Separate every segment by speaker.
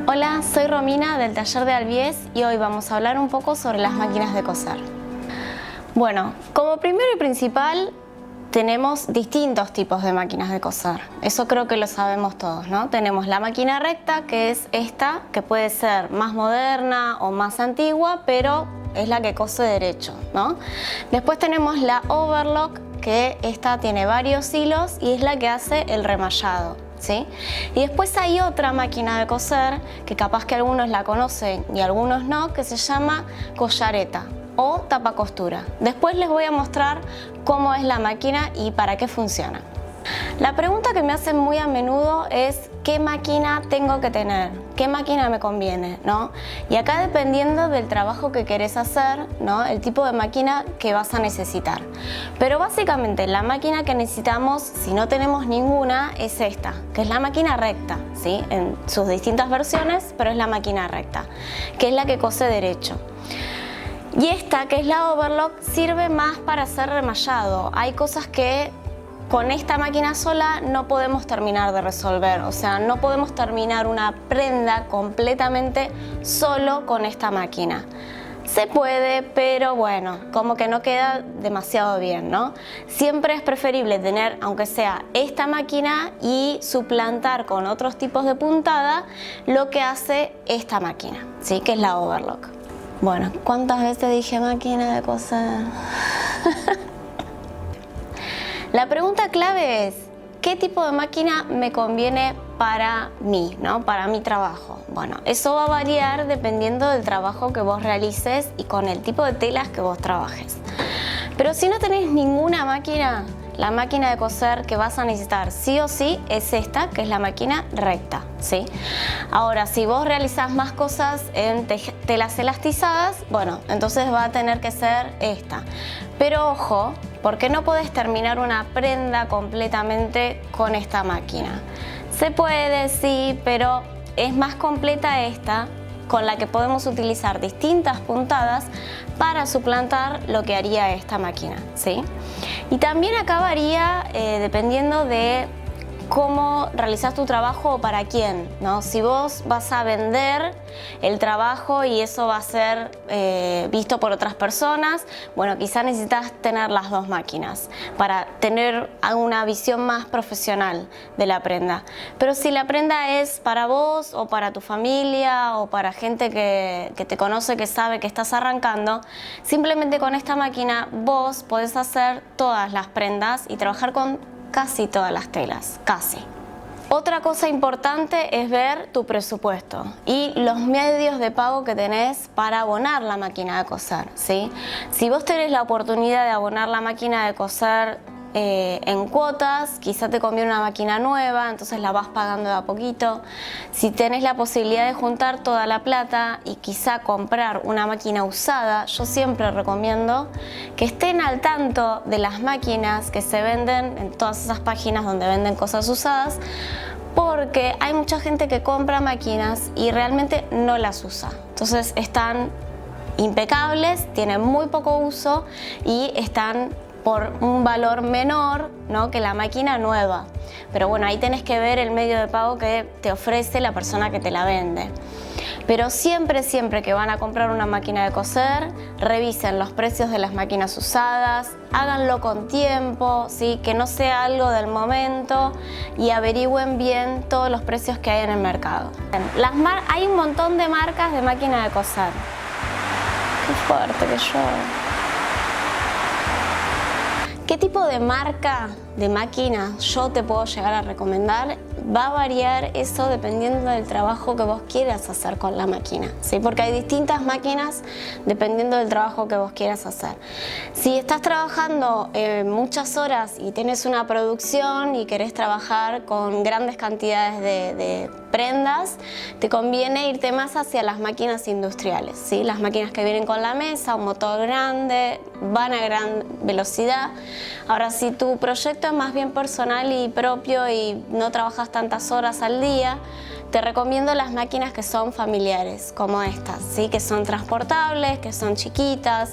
Speaker 1: Hola, soy Romina del taller de Albies y hoy vamos a hablar un poco sobre las máquinas de coser. Bueno, como primero y principal tenemos distintos tipos de máquinas de coser. Eso creo que lo sabemos todos, ¿no? Tenemos la máquina recta, que es esta, que puede ser más moderna o más antigua, pero es la que cose derecho, ¿no? Después tenemos la overlock, que esta tiene varios hilos y es la que hace el remallado, ¿sí? Y después hay otra máquina de coser, que capaz que algunos la conocen y algunos no, que se llama collareta o tapacostura. Después les voy a mostrar cómo es la máquina y para qué funciona. La pregunta que me hacen muy a menudo es ¿qué máquina tengo que tener? ¿Qué máquina me conviene? ¿No? Y acá dependiendo del trabajo que querés hacer, ¿no? El tipo de máquina que vas a necesitar. Pero básicamente la máquina que necesitamos, si no tenemos ninguna, es esta, que es la máquina recta, ¿sí? En sus distintas versiones, pero es la máquina recta, que es la que cose derecho. Y esta, que es la overlock, sirve más para hacer remallado. Hay cosas que con esta máquina sola no podemos terminar de resolver, o sea, no podemos terminar una prenda completamente solo con esta máquina. Se puede, pero bueno, como que no queda demasiado bien, ¿no? Siempre es preferible tener, aunque sea esta máquina, y suplantar con otros tipos de puntada lo que hace esta máquina, ¿sí? Que es la overlock. Bueno, ¿cuántas veces dije máquina de coser? La pregunta clave es, ¿qué tipo de máquina me conviene para mí, ¿no? Para mi trabajo? Bueno, eso va a variar dependiendo del trabajo que vos realices y con el tipo de telas que vos trabajes. Pero si no tenés ninguna máquina, la máquina de coser que vas a necesitar sí o sí es esta, que es la máquina recta, ¿sí? Ahora, si vos realizás más cosas en telas elastizadas, bueno, entonces va a tener que ser esta. Pero ojo, porque no podés terminar una prenda completamente con esta máquina. Se puede, sí, pero es más completa esta, con la que podemos utilizar distintas puntadas para suplantar lo que haría esta máquina, ¿sí? Y también acá varía dependiendo de cómo realizas tu trabajo o para quién, ¿no? Si vos vas a vender el trabajo y eso va a ser visto por otras personas, bueno, quizás necesitas tener las dos máquinas para tener una visión más profesional de la prenda. Pero si la prenda es para vos o para tu familia o para gente que te conoce, que sabe que estás arrancando, simplemente con esta máquina vos podés hacer todas las prendas y trabajar con casi todas las telas, casi. Otra cosa importante es ver tu presupuesto y los medios de pago que tenés para abonar la máquina de coser, ¿sí? Si vos tenés la oportunidad de abonar la máquina de coser en cuotas, quizá te conviene una máquina nueva, entonces la vas pagando de a poquito. Si tenés la posibilidad de juntar toda la plata y quizá comprar una máquina usada, yo siempre recomiendo que estén al tanto de las máquinas que se venden en todas esas páginas donde venden cosas usadas, porque hay mucha gente que compra máquinas y realmente no las usa. Entonces están impecables, tienen muy poco uso y están por un valor menor, ¿no?, que la máquina nueva. Pero bueno, ahí tenés que ver el medio de pago que te ofrece la persona que te la vende. Pero siempre que van a comprar una máquina de coser, revisen los precios de las máquinas usadas, háganlo con tiempo, ¿sí? Que no sea algo del momento y averigüen bien todos los precios que hay en el mercado. Hay un montón de marcas de máquina de coser. Qué fuerte que yo. ¿Qué tipo de marca de máquina yo te puedo llegar a recomendar? Va a variar eso dependiendo del trabajo que vos quieras hacer con la máquina, ¿sí? Porque hay distintas máquinas dependiendo del trabajo que vos quieras hacer. Si estás trabajando muchas horas y tienes una producción y querés trabajar con grandes cantidades de prendas, te conviene irte más hacia las máquinas industriales, ¿sí? Las máquinas que vienen con la mesa, un motor grande, van a gran velocidad. Ahora, si tu proyecto es más bien personal y propio y no trabajas tantas horas al día, te recomiendo las máquinas que son familiares, como estas, ¿sí? Que son transportables, que son chiquitas,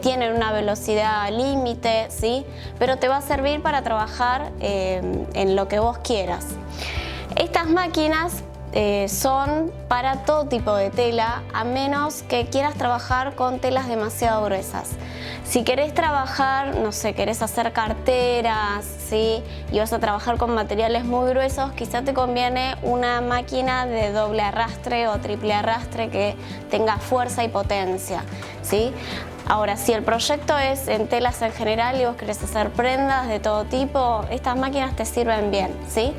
Speaker 1: tienen una velocidad límite, ¿sí? Pero te va a servir para trabajar en lo que vos quieras. Estas máquinas son para todo tipo de tela, a menos que quieras trabajar con telas demasiado gruesas. Si querés trabajar, no sé, querés hacer carteras, ¿sí? Y vas a trabajar con materiales muy gruesos, quizá te conviene una máquina de doble arrastre o triple arrastre que tenga fuerza y potencia, ¿sí? Ahora, si el proyecto es en telas en general y vos querés hacer prendas de todo tipo, estas máquinas te sirven bien, ¿sí?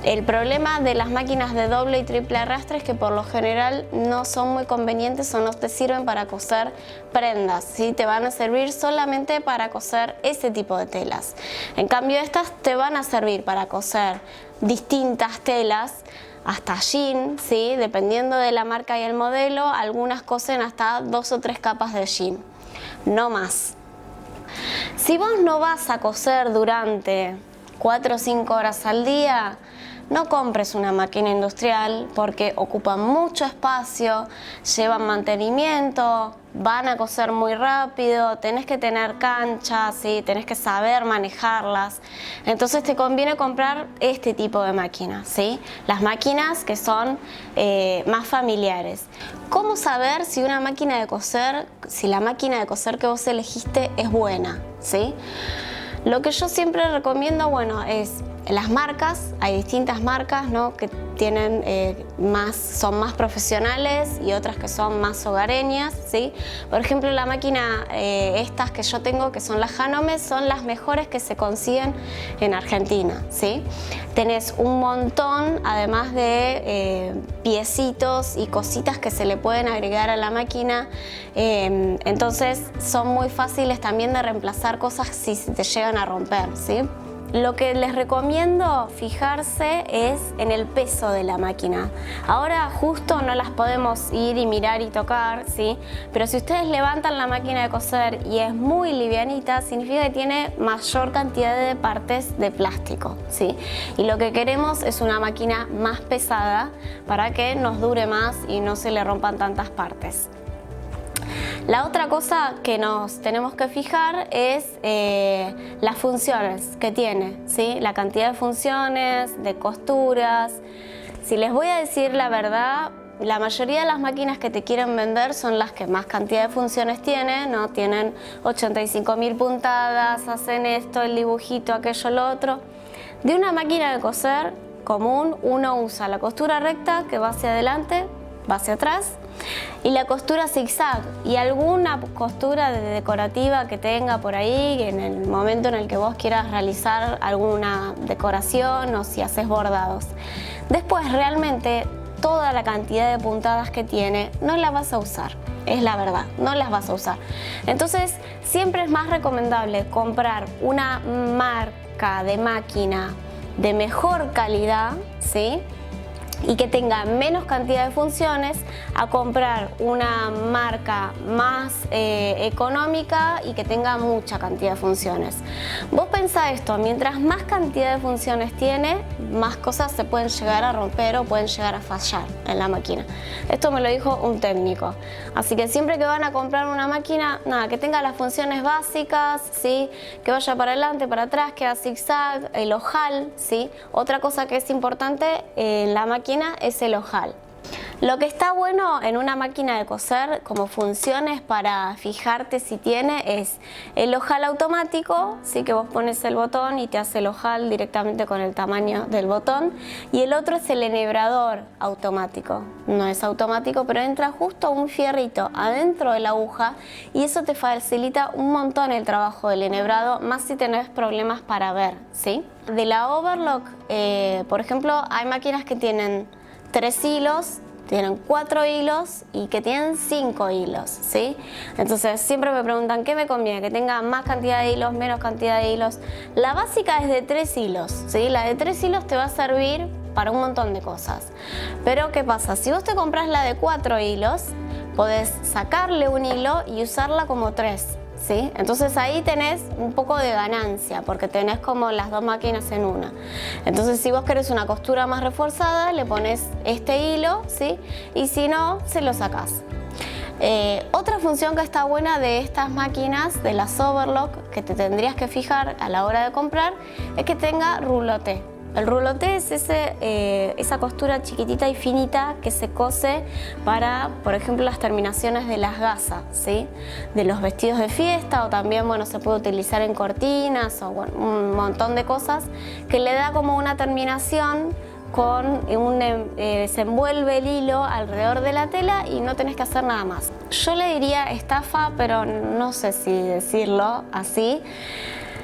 Speaker 1: El problema de las máquinas de doble y triple arrastre es que por lo general no son muy convenientes o no te sirven para coser prendas, ¿sí? Te van a servir solamente para coser ese tipo de telas. En cambio, estas te van a servir para coser distintas telas, hasta jean, ¿sí? Dependiendo de la marca y el modelo, algunas cosen hasta 2 o 3 capas de jean, no más. Si vos no vas a coser durante 4 o 5 horas al día, no compres una máquina industrial porque ocupan mucho espacio, llevan mantenimiento, van a coser muy rápido, tenés que tener cancha, ¿sí? Tenés que saber manejarlas. Entonces te conviene comprar este tipo de máquinas, ¿sí? Las máquinas que son más familiares. ¿Cómo saber si una máquina de coser, si la máquina de coser que vos elegiste es buena, ¿sí? Lo que yo siempre recomiendo, bueno, es las marcas. Hay distintas marcas, ¿no? Que tienen son más profesionales y otras que son más hogareñas, ¿sí? Por ejemplo, la máquina, estas que yo tengo, que son las Janome, son las mejores que se consiguen en Argentina, ¿sí? Tenés un montón, además de piecitos y cositas que se le pueden agregar a la máquina, entonces son muy fáciles también de reemplazar cosas si se te llegan a romper, ¿sí? Lo que les recomiendo fijarse es en el peso de la máquina. Ahora justo no las podemos ir y mirar y tocar, ¿sí? Pero si ustedes levantan la máquina de coser y es muy livianita, significa que tiene mayor cantidad de partes de plástico, ¿sí? Y lo que queremos es una máquina más pesada para que nos dure más y no se le rompan tantas partes. La otra cosa que nos tenemos que fijar es las funciones que tiene, ¿sí? La cantidad de funciones, de costuras. Si les voy a decir la verdad, la mayoría de las máquinas que te quieren vender son las que más cantidad de funciones tienen, ¿no? Tienen 85.000 puntadas, hacen esto, el dibujito, aquello, lo otro. De una máquina de coser común, uno usa la costura recta que va hacia adelante, va hacia atrás, y la costura zigzag y alguna costura decorativa que tenga por ahí en el momento en el que vos quieras realizar alguna decoración o si haces bordados. Después realmente toda la cantidad de puntadas que tiene no la vas a usar, es la verdad, no las vas a usar. Entonces siempre es más recomendable comprar una marca de máquina de mejor calidad, ¿sí? Y que tenga menos cantidad de funciones a comprar una marca más económica y que tenga mucha cantidad de funciones. Vos pensá esto, mientras más cantidad de funciones tiene, más cosas se pueden llegar a romper o pueden llegar a fallar en la máquina. Esto me lo dijo un técnico. Así que siempre que van a comprar una máquina, nada, que tenga las funciones básicas, ¿sí? Que vaya para adelante, para atrás, que haga zigzag, el ojal, ¿sí? Otra cosa que es importante en la máquina es el ojal. Lo que está bueno en una máquina de coser como funciones para fijarte si tiene es el ojal automático, sí, que vos pones el botón y te hace el ojal directamente con el tamaño del botón, y el otro es el enhebrador automático. No es automático, pero entra justo un fierrito adentro de la aguja y eso te facilita un montón el trabajo del enhebrado, más si tenés problemas para ver, ¿sí? De la overlock, por ejemplo, hay máquinas que tienen 3 hilos, tienen 4 hilos y que tienen 5 hilos, ¿sí? Entonces siempre me preguntan ¿qué me conviene? ¿Que tenga más cantidad de hilos, menos cantidad de hilos? La básica es de 3 hilos, ¿sí? La de 3 hilos te va a servir para un montón de cosas. Pero ¿qué pasa? Si vos te compras la de 4 hilos, podés sacarle un hilo y usarla como 3. ¿Sí? Entonces ahí tenés un poco de ganancia porque tenés como las dos máquinas en una. Entonces si vos querés una costura más reforzada le pones este hilo, ¿sí? Y si no, se lo sacás. Otra función que está buena de estas máquinas, de las overlock, que te tendrías que fijar a la hora de comprar, es que tenga roulotte. El rouloté es esa costura chiquitita y finita que se cose para, por ejemplo, las terminaciones de las gasas, ¿sí? De los vestidos de fiesta, o también, bueno, se puede utilizar en cortinas o bueno, un montón de cosas que le da como una terminación se envuelve el hilo alrededor de la tela y no tenés que hacer nada más. Yo le diría estafa, pero no sé si decirlo así.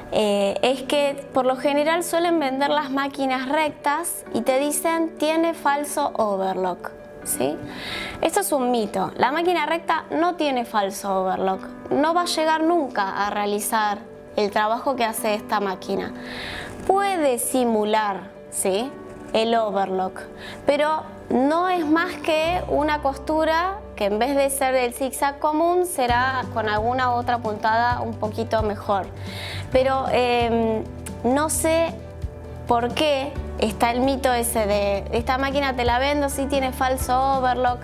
Speaker 1: Es que por lo general suelen vender las máquinas rectas y te dicen tiene falso overlock, ¿sí? Esto es un mito. La máquina recta no tiene falso overlock. No va a llegar nunca a realizar el trabajo que hace esta máquina. Puede simular, ¿sí?, el overlock, pero no es más que una costura que en vez de ser el zigzag común será con alguna otra puntada un poquito mejor. Pero no sé por qué está el mito ese de esta máquina te la vendo, sí tiene falso overlock.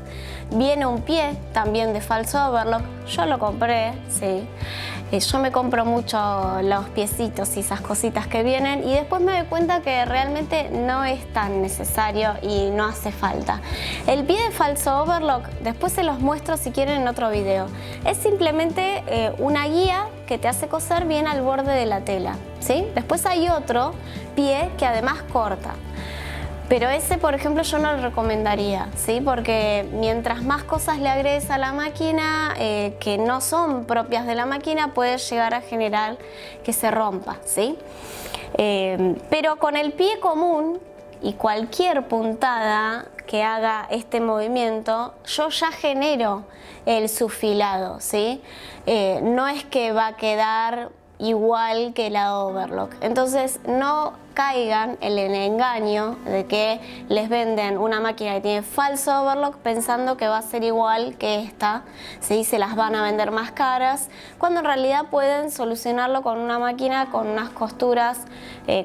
Speaker 1: Viene un pie también de falso overlock. Yo lo compré, sí. Yo me compro mucho los piecitos y esas cositas que vienen y después me doy cuenta que realmente no es tan necesario y no hace falta. El pie de falso overlock, después se los muestro si quieren en otro video. Es simplemente una guía que te hace coser bien al borde de la tela, ¿sí? Después hay otro pie que además corta. Pero ese, por ejemplo, yo no lo recomendaría, ¿sí? Porque mientras más cosas le agregues a la máquina que no son propias de la máquina, puede llegar a generar que se rompa, ¿sí? Pero con el pie común y cualquier puntada que haga este movimiento, yo ya genero el sufilado, ¿sí? No es que va a quedar igual que la overlock. Entonces no caigan en el engaño de que les venden una máquina que tiene falso overlock pensando que va a ser igual que esta, ¿sí? Se las van a vender más caras, cuando en realidad pueden solucionarlo con una máquina con unas costuras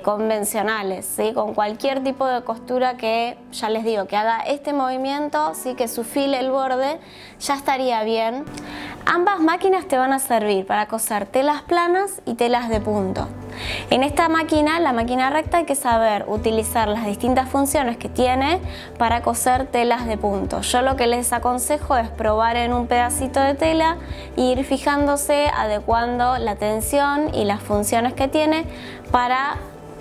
Speaker 1: convencionales, ¿sí? Con cualquier tipo de costura que, ya les digo, que haga este movimiento, ¿sí? Que sufile el borde, ya estaría bien. Ambas máquinas te van a servir para coser telas planas y telas de punto. En esta máquina, la máquina recta, hay que saber utilizar las distintas funciones que tiene para coser telas de punto. Yo lo que les aconsejo es probar en un pedacito de tela e ir fijándose, adecuando la tensión y las funciones que tiene para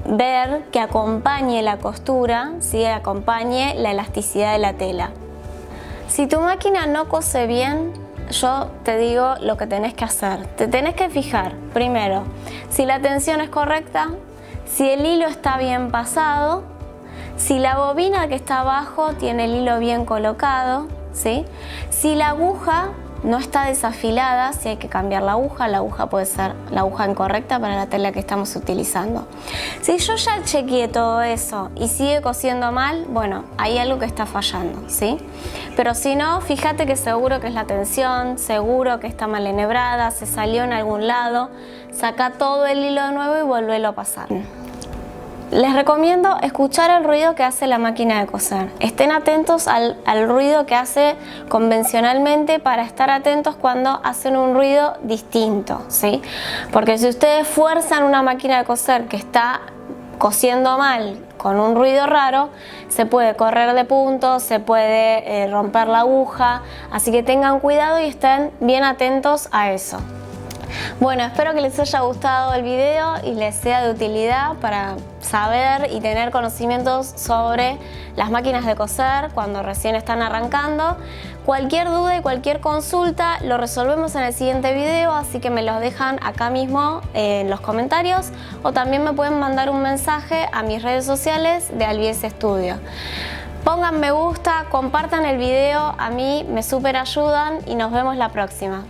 Speaker 1: ver que acompañe la costura, ¿sí? Acompañe la elasticidad de la tela. Si tu máquina no cose bien, yo te digo lo que tenés que hacer. Te tenés que fijar, primero, si la tensión es correcta, si el hilo está bien pasado, si la bobina que está abajo tiene el hilo bien colocado, ¿sí? Si la aguja no está desafilada, si hay que cambiar la aguja puede ser la aguja incorrecta para la tela que estamos utilizando. Si yo ya chequeé todo eso y sigue cosiendo mal, bueno, hay algo que está fallando, ¿sí? Pero si no, fíjate que seguro que es la tensión, seguro que está mal enhebrada, se salió en algún lado, saca todo el hilo de nuevo y vuélvelo a pasar. Les recomiendo escuchar el ruido que hace la máquina de coser. Estén atentos al ruido que hace convencionalmente para estar atentos cuando hacen un ruido distinto, ¿sí? Porque si ustedes fuerzan una máquina de coser que está cosiendo mal con un ruido raro, se puede correr de punto, se puede romper la aguja, así que tengan cuidado y estén bien atentos a eso. Bueno, espero que les haya gustado el video y les sea de utilidad para saber y tener conocimientos sobre las máquinas de coser cuando recién están arrancando. Cualquier duda y cualquier consulta lo resolvemos en el siguiente video, así que me los dejan acá mismo en los comentarios o también me pueden mandar un mensaje a mis redes sociales de Albies Studio. Pongan me gusta, compartan el video, a mí me súper ayudan y nos vemos la próxima.